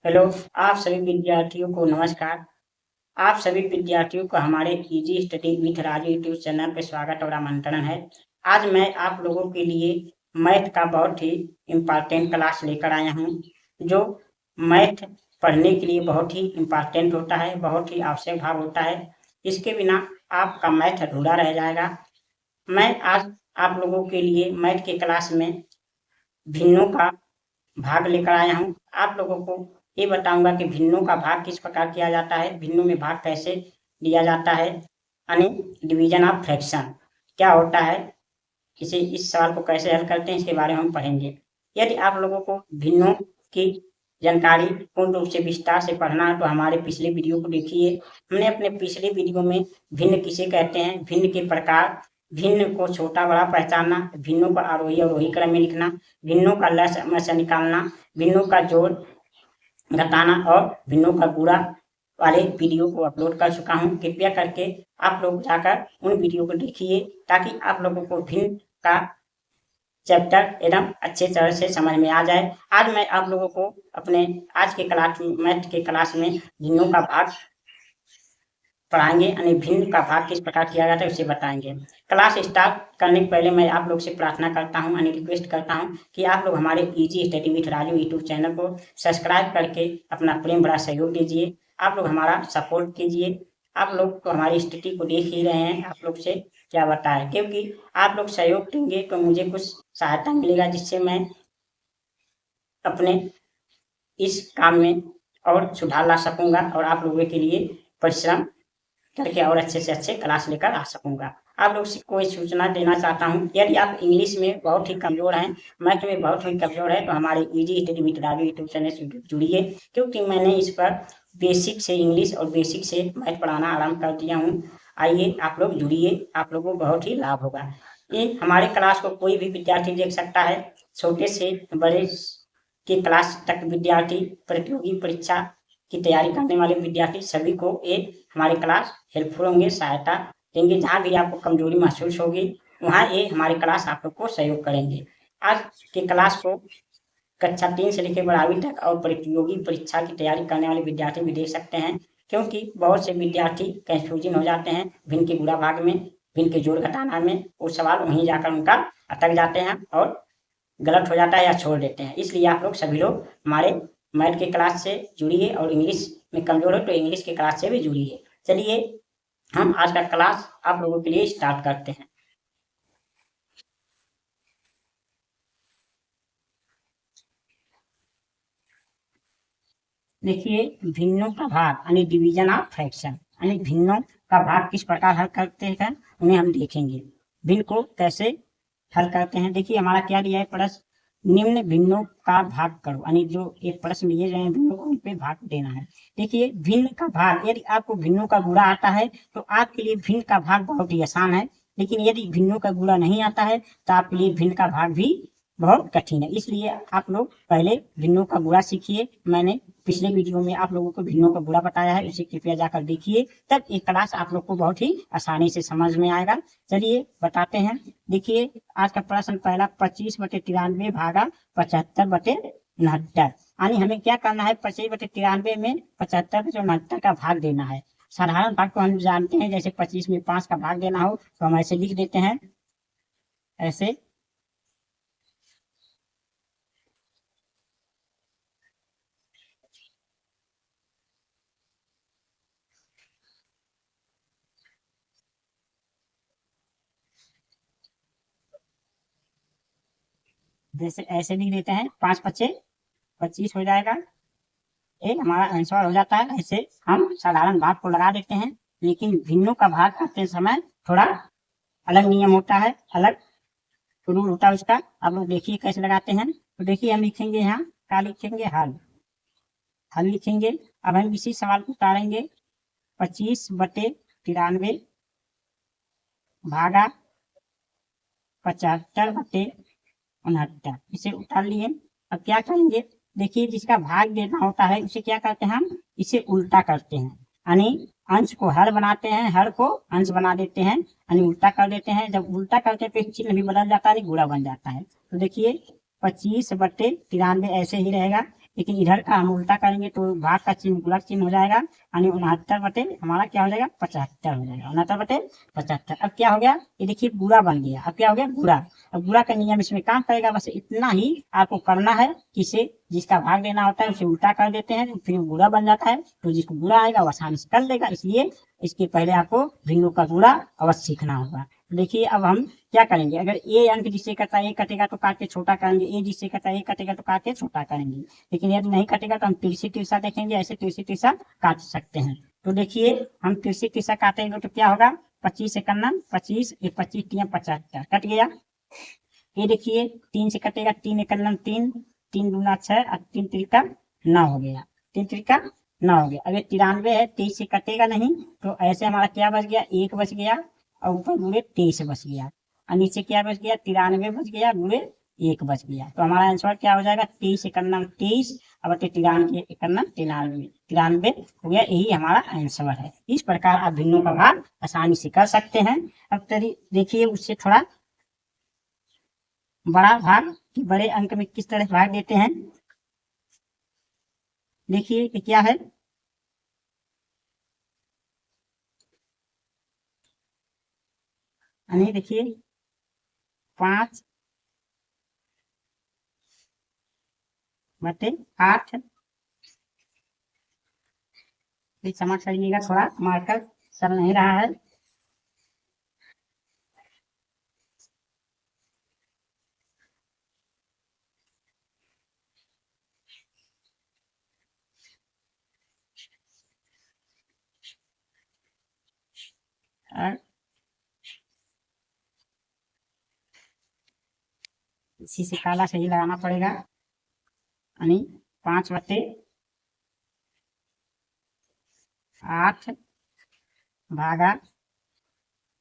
Hello. आप सभी विद्यार्थियों को नमस्कार। आप सभी विद्यार्थियों को हमारे easy study with Raju YouTube channel पे स्वागत और आमंत्रण है। आज मैं आप लोगों के लिए मैथ का बहुत ही इम्पोर्टेंट क्लास लेकर आया हूँ, जो मैथ पढ़ने के लिए बहुत ही इम्पोर्टेंट होता है, बहुत ही आवश्यक भाग होता है। इसके बिना आपका मैथ अधूरा रह जाएगा। मैं आज आप लोगों के लिए मैथ के क्लास में भिन्नों का भाग लेकर आया हूँ। आप लोगों को ये बताऊंगा कि भिन्नों का भाग किस प्रकार किया जाता है, भिन्नों में भाग कैसे लिया जाता है, यानी डिवीजन ऑफ फ्रैक्शन क्या होता है, इस सवाल को कैसे हल करते हैं, इसके बारे में हम पढ़ेंगे। यदि आप लोगों को भिन्नों की जानकारी पूर्ण रूप से विस्तार से पढ़ना है तो हमारे पिछले वीडियो को देखिए। हमने अपने पिछले वीडियो में भिन्न किसे कहते हैं, भिन्न के प्रकार, भिन्न को छोटा बड़ा पहचानना, भिन्नों का आरोही अवरोही क्रम में लिखना, भिन्नों का लय समस्या निकालना, भिन्नों का जोड़ घटाना और भिन्नों का गुणा वाले वीडियो को अपलोड कर चुका हूँ। कृपया करके आप लोग जाकर उन वीडियो को देखिए ताकि आप लोगों को भिन्न का चैप्टर एकदम अच्छे तरह से समझ में आ जाए। आज मैं आप लोगों को अपने आज के क्लास मैथ के क्लास में भिन्नों का भाग पढ़ाएंगे, यानी भिन्न का भाग किस प्रकार किया जाता है उसे बताएंगे। क्लास स्टार्ट करने के पहले मैं आप लोग से प्रार्थना करता हूं, यानी रिक्वेस्ट करता हूं कि आप लोग हमारे easy study with Raju YouTube channel को सब्सक्राइब करके अपना प्रेम भरा सहयोग दीजिए। आप लोग हमारा सपोर्ट कीजिए। आप लोग तो हमारी स्थिति को देख ही रहे हैं, आप लोग से क्या बताएं, क्योंकि आप लोग सहयोग देंगे तो मुझे कुछ सहायता मिलेगा, जिससे मैं अपने इस काम में और सुधार ला सकूंगा और आप लोगों के लिए परिश्रम करके और अच्छे से अच्छे क्लास लेकर आ सकूंगा। आप लोग को सूचना देना चाहता हूं, यदि आप इंग्लिश में बहुत ही कमजोर हैं, मैथ में बहुत ही कमजोर है, तो हमारे easy study with Raju YouTube channel से जुड़िए, क्योंकि मैंने इस पर बेसिक से इंग्लिश और बेसिक से मैथ पढ़ाना आरंभ कर दिया हूँ। आइए आप लोग जुड़िए, आप लोगों को बहुत ही लाभ होगा। ये हमारे क्लास को कोई भी विद्यार्थी देख सकता है, छोटे से बड़े की क्लास तक विद्यार्थी, प्रतियोगी परीक्षा की तैयारी करने वाले विद्यार्थी, सभी को ये हमारे क्लास हेल्पफुल होंगे, सहायता देंगे। जहाँ भी आपको कमजोरी महसूस होगी वहाँ ये हमारे क्लास आप लोग को सहयोग करेंगे। आज के क्लास को कक्षा 3 से लेकर 12वीं तक और प्रतियोगी परीक्षा की तैयारी करने वाले विद्यार्थी भी देख सकते हैं, क्योंकि बहुत से विद्यार्थी कंफ्यूजन हो जाते हैं भिन्न के गुणा भाग में, भिन्न के जोड़ घटाना में, वो सवाल वहीं जाकर उनका अटक जाते हैं और गलत हो जाता है या छोड़ देते हैं। इसलिए आप लोग सभी लोग हमारे मैथ के क्लास से जुड़िए और इंग्लिश में कमजोर हो तो इंग्लिश के क्लास से भी जुड़िए। चलिए हम आज का क्लास आप लोगों के लिए स्टार्ट करते हैं। देखिए, भिन्नों का भाग यानी डिवीजन ऑफ फ्रैक्शन, यानी भिन्नों का भाग किस प्रकार हल करते हैं उन्हें हम देखेंगे। भिन्न को कैसे हल करते हैं, देखिए हमारा क्या दिया है प्रश्न, निम्न भिन्नों का भाग करो, यानी जो एक प्रश्न दिए गए हैं भिन्नों को उन पे भाग देना है। देखिए भिन्न का भाग, यदि आपको भिन्नों का गुणा आता है तो आपके लिए भिन्न का भाग बहुत ही आसान है, लेकिन यदि भिन्नों का गुणा नहीं आता है तो आपके लिए भिन्न का भाग भी बहुत कठिन है। इसलिए आप लोग पहले भिन्नों का गुणा सीखिए। मैंने पिछले वीडियो में आप लोगों को भिन्नों का गुणा बताया है, उसे कृपया जाकर देखिए, तब ये क्लास आप लोग को बहुत ही आसानी से समझ में आएगा। चलिए बताते हैं। देखिए आज का प्रश्न पहला, 25/93 भागा 75/69, यानी हमें क्या करना है, 25/93 में 75/69 का भाग देना है। साधारण भाग को हम जानते हैं, जैसे 25 में 5 का भाग देना हो तो हम ऐसे लिख देते हैं, ऐसे जैसे ऐसे लिख देते हैं, 5×5 = 25 हो जाएगा, ये हमारा आंसर हो जाता है। ऐसे हम साधारण भाग को लगा देते हैं, लेकिन भिन्नों का भाग करते समय थोड़ा अलग नियम होता है, अलग रूल होता है उसका। आप लोग देखिए कैसे लगाते हैं। तो देखिए हम लिखेंगे यहाँ, क्या लिखेंगे, हल, हल लिखेंगे। अब हम इसी सवाल को उतारेंगे, 25/93 भागा 75/69, इसे उतार लिए। अब क्या करेंगे, देखिए जिसका भाग देना होता है उसे क्या करते हैं, हम इसे उल्टा करते हैं, यानी अंश को हर बनाते हैं, हर को अंश बना देते हैं, यानी उल्टा कर देते हैं। जब उल्टा करते हैं तो चिन्ह भी बदल जाता है, गुणा बन जाता है। तो देखिए 25/93 ऐसे ही रहेगा, लेकिन इधर का हम उल्टा करेंगे तो भाग का चिन्ह गुणक चिन्ह हो जाएगा, यानी 69 बटे हमारा क्या हो जाएगा 75 हो जाएगा, 69 बटे 75। अब क्या हो गया, ये देखिए गुणा बन गया। अब क्या हो गया गुणा। अब गुणा का नियम इसमें काम करेगा, बस इतना ही आपको करना है कि इसे जिसका भाग देना होता है उसे उल्टा कर देते हैं, फिर गुणा बन जाता है, तो जिसको गुणा आएगा वो आसानी से कर लेगा। इसलिए इसके पहले आपको भिन्नों का गुणा अवश्य सीखना होगा। देखिए अब हम क्या करेंगे, अगर ए अंक जिससे कटा ए कटेगा तो काट के छोटा करेंगे, ए जिससे कटा ए कटेगा तो काट के छोटा करेंगे। लेकिन यदि नहीं कटेगा तो हम तिरछी तिरछा देखेंगे, ऐसे तिरछी तिरछा काट सकते हैं। तो देखिए हम तिरछी तिरछा काटेंगे तो क्या होगा, 25 से करना 25, 25 तिया 75 कट गया। ये देखिए 3 से कटेगा, 3 एकन्नम 3, 3 दूना 6 और 3 त्रिका 9 हो गया, 3 त्रिका 9 हो गया। अगर 93 है 23 से कटेगा नहीं, तो ऐसे हमारा क्या बच गया, 1 बच गया और ऊपर गुणे 23 बच गया, और नीचे क्या बच गया 93 बच गया गुणे 1 बच गया। तो हमारा आंसर क्या हो जाएगा, 23 एकन्नम 23 और 93 एकन्नम 93, 93 हो गया। यही हमारा आंसर है। इस प्रकार आप भिन्नों का भाग आसानी से कर सकते हैं। अब देखिए उससे थोड़ा बड़ा भाग कि बड़े अंक में किस तरह भाग देते हैं। देखिए कि क्या है, देखिए 5 बटे 8, क्षमा करिएगा थोड़ा मार्कर चल नहीं रहा है। और इसी से काला सही लगाना पड़ेगा, यानी 5 बटे 8 भागा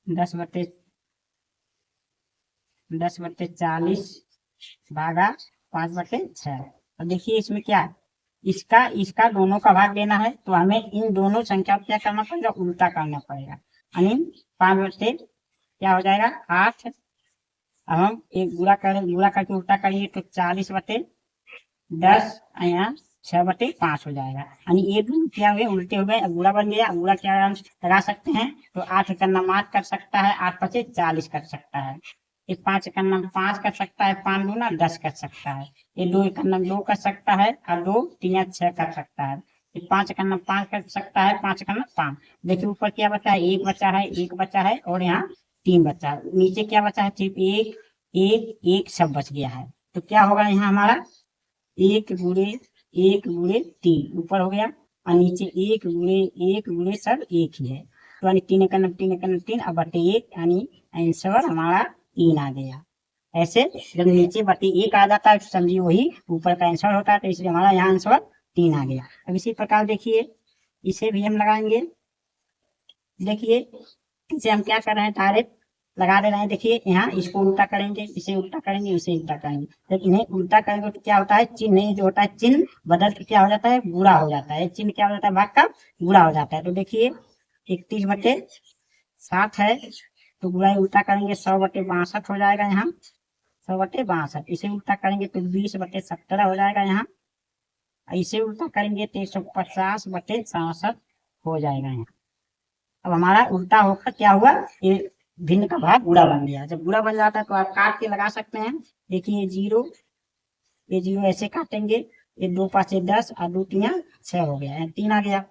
10 बटे 40 भागा 5 बटे 6। और देखिए इसमें क्या है, इसका दोनों का भाग देना है, तो हमें इन दोनों संख्या को क्या करना पड़ेगा, उल्टा करना पड़ेगा। यानी 5 बटे क्या हो जाएगा 8, अब हम एक गुणा करके उल्टा करेंगे तो 40 बटे 10, यहाँ 6 बटे 5 हो जाएगा। यानी ये दोनों क्या हुए उल्टे हो गए, अब गुणा बन गया। गुणा क्या हम लगा सकते हैं, तो 8 का नम 8 कर सकता है, 8 पचे 40 कर सकता है, ये 5 का नम 5 कर सकता है, 5 दूना 10 कर सकता है, ये 2 का नम 2 कर सकता है और 2 3 6 कर सकता है, ये 5 का नम 5 कर सकता है, 5 का नम 5। देखिए ऊपर क्या बचा है, एक बचा है, एक बचा है और यहाँ 3 बचा है, नीचे क्या बचा है, सिर्फ एक एक एक सब बच गया है। तो क्या होगा यहाँ हमारा 1 गुणे 3 ऊपर हो गया और नीचे 1 गुणे सब एक ही है, तो यानी 3 का नम 3 अब बटे 1, यानी आंसर हमारा 3 आ गया। ऐसे जब नीचे बटे 1 आ जाता है तो समझिए वही ऊपर का आंसर होता है, तो इसलिए हमारा यहाँ आंसर 3 आ गया। अब इसी प्रकार देखिए इसे भी हम लगाएंगे। देखिए इसे हम क्या कर रहे हैं, डायरेक्ट लगा दे रहे हैं। देखिए यहाँ इसको उल्टा करेंगे, इसे उल्टा करेंगे, इसे उल्टा करेंगे। जब इन्हें उल्टा करेंगे तो क्या होता है, चिन्ह जो होता है चिन्ह बदल के क्या हो जाता है, गुणा हो जाता है। चिन्ह क्या हो जाता है, भाग का गुणा हो जाता है। तो देखिए 31 बटे 7 है, तो गुणा उल्टा करेंगे 100 बटे 62 हो जाएगा यहाँ, 100 बटे 62। इसे उल्टा करेंगे तो 20 बटे 17 हो जाएगा यहाँ, इसे उल्टा करेंगे तो 150 बटे 67 हो जाएगा यहाँ। अब हमारा उल्टा होकर क्या हुआ, ये भिन्न का भाग गुणा बन गया। जब गुणा बन जाता है तो आप काट के लगा सकते हैं। देखिए ये जीरो ऐसे काटेंगे, ये 2 5 10 और 2 3 6 हो गया, 3 आ गया।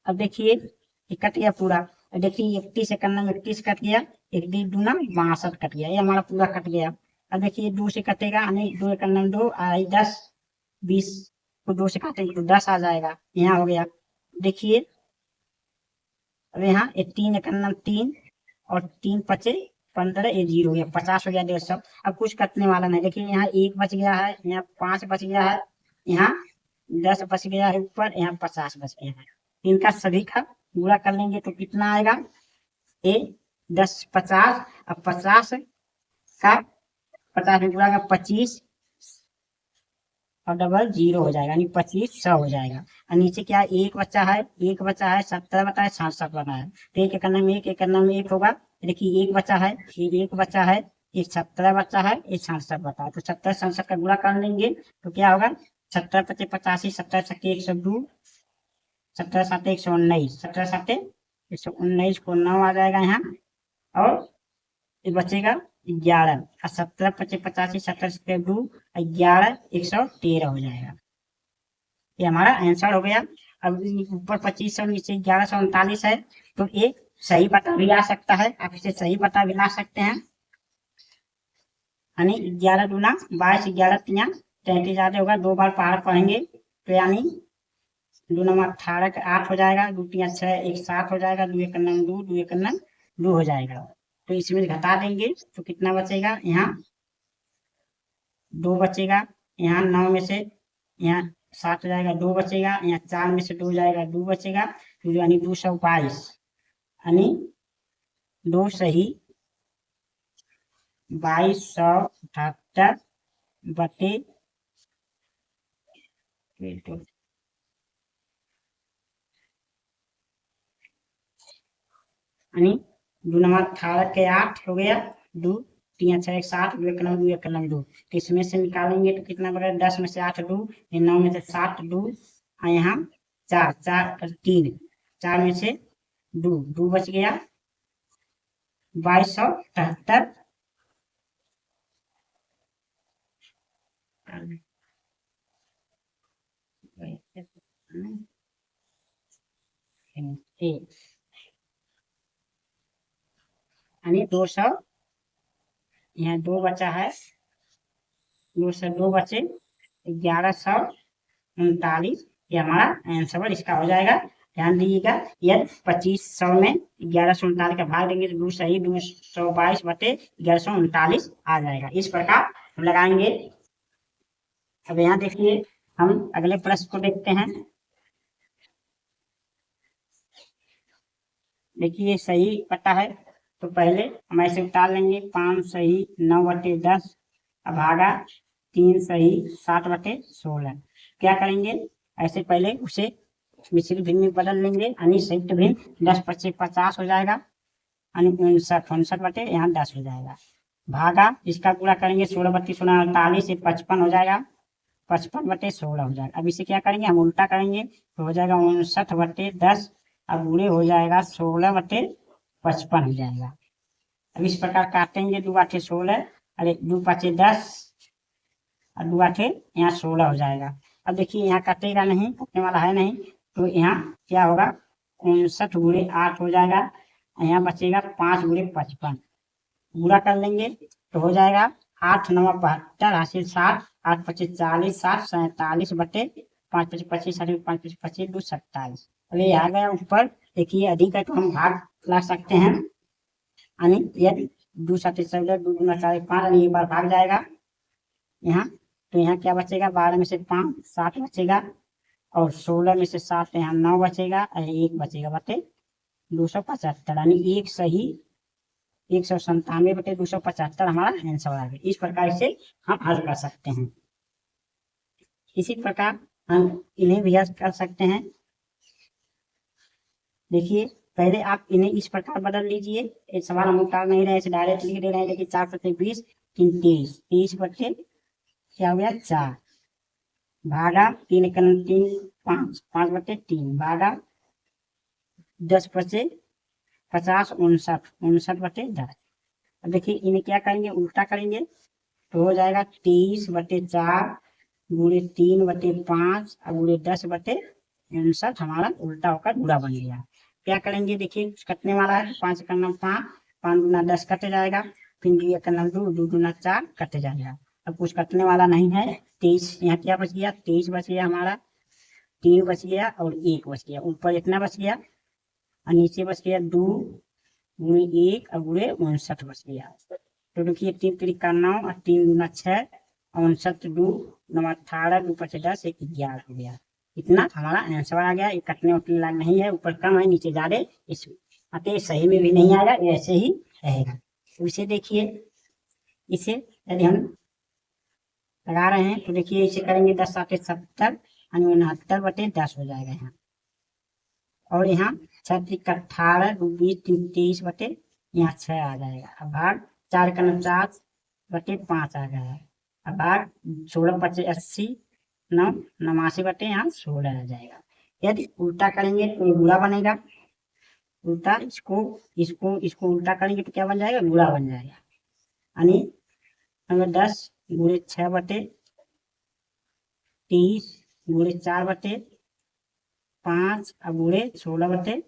अब देखिए ये कट गया पूरा। अब देखिए 31 से करना 31 कट गया, 1 2 दूना 62 कट गया, ये हमारा पूरा कट गया। अब देखिए 2 से कटेगा, नहीं 2 करना 2 आई 10 20 को 2 से काटेंगे तो 10 आ जाएगा, यहाँ हो गया। देखिए अब यहाँ 3 करना 3 और 3 पचे 15, ये 0 हो गया, 50 हो गया 150। अब कुछ कटने वाला नहीं। देखिए यहाँ 1 बच गया है, यहाँ 5 बच गया है, यहाँ 10 बच गया है ऊपर, यहाँ 50 बच गया है। इनका सभी का गुणा कर लेंगे तो कितना आएगा, ये 10 50, अब 50 का 50 में गुणा का 25 और डबल 0 हो जाएगा, यानी 25 100 हो जाएगा। और नीचे क्या एक बच्चा है, 70 बता है, 67 बना है, तो एक करना में एक होगा। देखिए एक बच्चा है, एक बच्चा है, एक 70 बच्चा है, एक 67 बता है, तो 70 67 का गुणा कर लेंगे तो क्या होगा, 17 पचे 85, 17 सके 102, 17 साते 119, 17 साते 119 को 9 आ जाएगा यहाँ, और ये बचेगा 11, 17 पचे 85, 17 सके 2, 11, 113 हो जाएगा। ये हमारा आंसर हो गया। अब ऊपर 2500 नीचे 1139 है, तो ये सही पता भी आ सकता है, आप इसे सही पता भी ला सकते हैं। यानी 11 दूना 22, 11 तिया 33 आते होगा, 2 बार पहाड़ पढ़ेंगे तो यानी 2 नंबर 18 का 8 हो जाएगा, 2 तिया 6, 1 7 हो जाएगा, 2 एक 9 2, 2 एक 9 2 हो जाएगा। तो इसमें घटा देंगे तो कितना बचेगा, यहाँ 2 बचेगा, यहाँ 9 में से यहाँ 7 हो जाएगा, 2 बचेगा, यहाँ 4 में से 2 जाएगा, 2 बचेगा, तो यानी 222, यानी 2 सही 2278 बटे यानी 2 नंबर 18 के 8 हो गया, 2 3 6 1 7, 2 1 9 2 1 9 2, तो इसमें से निकालेंगे तो कितना बनेगा, 10 में से 8 2, 9 में से 7 2, और यहाँ 4 4 3, 4 में से 2 2 बच गया, 2278 यानी 200, यहाँ 2 बचा है, 202 बचे 1139, ये हमारा आंसर इसका हो जाएगा। ध्यान दीजिएगा, यदि 2500 में 1139 का भाग देंगे तो 2 सही 222 बटे 1139 आ जाएगा। इस प्रकार हम लगाएंगे। अब यहाँ देखिए, हम अगले प्रश्न को देखते हैं। देखिए सही पता है तो पहले हम ऐसे उतार लेंगे, 5 सही 9 बटे 10 भागा 3 सही 7 बटे 16। क्या करेंगे, ऐसे पहले उसे मिश्रित भिन्न में बदल लेंगे, यानी संयुक्त भिन्न 10 पचे 50 हो जाएगा, यानी 59 बटे यहाँ 10 हो जाएगा, भागा इसका पूरा करेंगे 16 बत्तीस 16 48 से 55 हो जाएगा, 55 बटे 16 हो जाएगा। अब इसे क्या करेंगे, हम उल्टा करेंगे तो हो जाएगा 59 बटे 10, अब बुरे हो जाएगा 16 बटे 55 हो जाएगा। अब इस प्रकार काटेंगे, 2 8 16, अरे 2 5 10 और 2 8 यहाँ 16 हो जाएगा। अब देखिए यहाँ कटेगा नहीं, कटने वाला है नहीं, तो यहाँ क्या होगा, 59 गुणे 8 हो जाएगा, यहाँ बचेगा 5 गुणे 55, पूरा कर लेंगे तो हो जाएगा 8 9 72 हासिल 60, 8 25 40 60 47 बटे 5 25 25 5 25 25 2 27। अरे आ गया ऊपर। देखिए अधिक है तो हम भाग ला सकते हैं, यानी यदि 2 7 14 2 गुना 4 5, एक बार भाग जाएगा यहाँ, तो यहाँ क्या बचेगा, 12 में से 5 7 बचेगा, और 16 में से 7 यहाँ 9 बचेगा, और 1 बचेगा बटे 275, यानी 1 सही 197 बटे 275 हमारा आंसर आ गया। इस प्रकार से हम हल कर सकते हैं। इसी प्रकार हम इन्हें भी हल कर सकते हैं। देखिए पहले आप इन्हें इस प्रकार बदल लीजिए, एक सवाल हम उतार नहीं रहे, डायरेक्ट लिख दे रहे हैं। देखिए 4 पचे 20 3 23, 30 बटे क्या हो गया 4, भागा 3 1 3 5 5 बटे 3, भागा 10 बचे 50 59 59 बटे 10। अब देखिए इन्हें क्या करेंगे, उल्टा करेंगे तो हो जाएगा 23 बटे 4 गुणे 3 बटे 5 और गुणे 10 बटे 59, हमारा उल्टा होकर बुरा बन गया। क्या करेंगे, देखिए कटने वाला है, 5 करना 5 5 गुना 10 कट जाएगा, फिर 2 करना 2 2 गुना 4 कट जाएगा। अब कुछ कटने वाला नहीं है, 23 यहाँ क्या बच गया, 23 बच गया हमारा, 3 बच गया और 1 बच गया, ऊपर इतना बच गया और नीचे बच गया 2 गुणे 1 और गुणे 59 बच गया। तो देखिए 3 3 का 9 और 3 गुना 6 59 2 9 18 2 5 10 1 11 हो गया। इतना हमारा आंसर आ गया। ये कटने उठने लायक नहीं है, ऊपर कम है नीचे ज्यादा, इस अतः सही में भी नहीं आएगा, ये ऐसे ही रहेगा। तो इसे देखिए, इसे यदि हम लगा रहे हैं तो देखिए इसे करेंगे 10 7 70 यानी 69 बटे 10 हो जाएगा यहाँ, और यहाँ 6 3 18 2 20 3 23 बटे यहाँ 6 आ जाएगा। अब भाग 4 का 49 बटे 5 आ गया है। अब भाग 16 25 80 9 89 बटे यहाँ 16 आ जाएगा। यदि उल्टा करेंगे तो ये गुणा बनेगा, उल्टा इसको उल्टा करेंगे तो क्या बन जाएगा, गुणा बन जाएगा। यानी अगर 10 गुणे 6 बटे 30 गुणे 4 बटे 5 और गुणे 16 बटे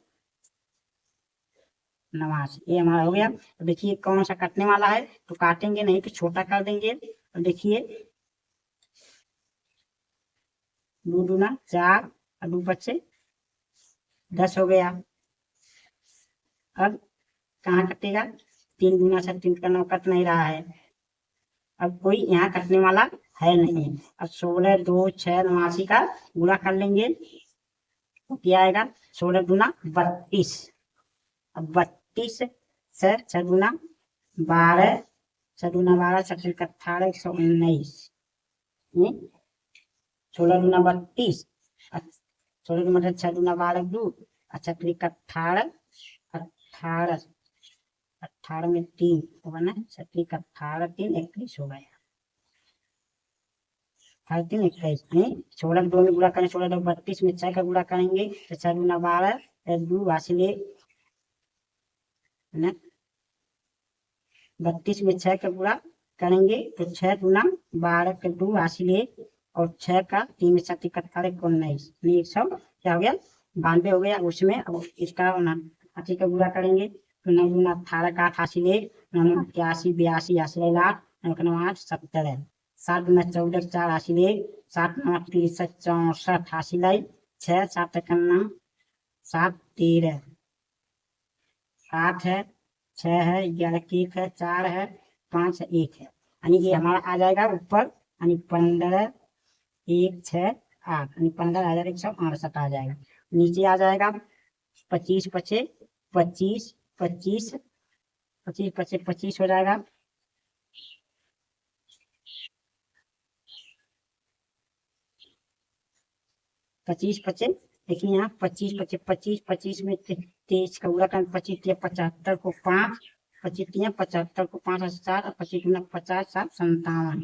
89, ये हमारा हो गया। तो देखिए कौन सा कटने वाला है, तो काटेंगे नहीं तो छोटा कर देंगे। तो देखिए 2 दूना 4 और 2 बच्चे 10 हो गया। अब कहाँ कटेगा, 3 दूना से 3 का 9 कट नहीं रहा है। अब कोई यहाँ कटने वाला है नहीं। अब 16 2 6 89 का गुणा कर लेंगे तो क्या आएगा, 16 दूना 32। अब 32 से 6 दूना 12, 6 दूना 12, 6 3 18, 119। 16 दूना 32, 16 दूना 6 दूना 12 2, 6 3 18, 18 18 में 3 बना, 6 3 18 3 21 हो गया। 3 21 नहीं, 16 2 में गुणा करें, 16 2 32 में 6 का गुणा करेंगे तो 6 दूना 12 2 वासिले ना, 32 में 6 का गुणा करेंगे तो 6 दूना 12 के 2 हासिल और 6 का 3 में 7 18 19, 100 क्या हो गया, 92 हो गया। उसमें अब इसका 80 का गुणा करेंगे तो 9 दूना 18 का 8 हासिल 9 81 82 हासिल 8 9 8 70, 7 दूना 14 4 हासिल 7 9 63 64 हासिल 6 7 9 7 13 8 है 6 है 11 1 है 4 है 5 है 1 है, यानी कि हमारा आ जाएगा ऊपर यानी 15 1 6 8 यानी 15,168 आ जाएगा। नीचे आ जाएगा 25 पचे 25 25 25 पचे 25 हो जाएगा। पच्चीस पचे देखिए यहाँ 25 पचे 25 25 में 23 का गुणा करें 25 75 को 5 25 75 को 5 4 और 25 50 7 57,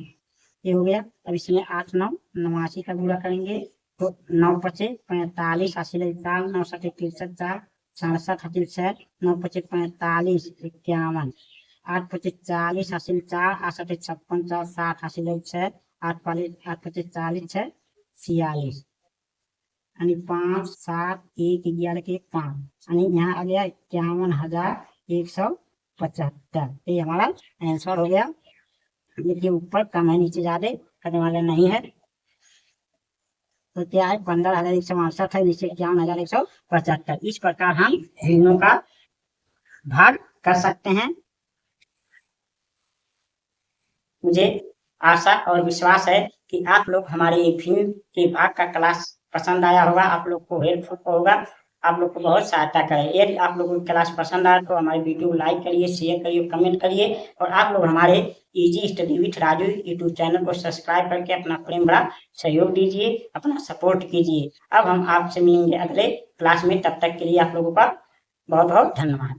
ये हो गया। अब इसमें 8 9 89 का गुणा करेंगे तो 9 पचे 45 हासिल 4 9 7 63 4 67 हासिल 6 9 पचे 45 51 8 पचे 40 हासिल 4 8 7 56 4 60 हासिल 6 8 पचे 40 6 46 यानी 5 7 1 11 के 5 यानी यहाँ आ गया 51,175, ये हमारा आंसर हो गया। देखिए ऊपर कम है नीचे ज्यादा करने वाला नहीं है, तो क्या है 15,168 है, नीचे 51,175। इस प्रकार हम भिन्नों का भाग कर सकते हैं। मुझे आशा और विश्वास है कि आप लोग हमारे ये भिन्न के भाग का क्लास पसंद आया होगा, आप लोग को हेल्पफुल होगा, आप लोग को बहुत सहायता करे। यदि आप लोगों को क्लास पसंद आए तो हमारे वीडियो लाइक करिए, शेयर करिए, कमेंट करिए और आप लोग हमारे easy study with Raju YouTube channel को सब्सक्राइब करके अपना प्रेम भरा सहयोग दीजिए, अपना सपोर्ट कीजिए। अब हम आपसे मिलेंगे अगले क्लास में, तब तक के लिए आप लोगों का बहुत बहुत धन्यवाद।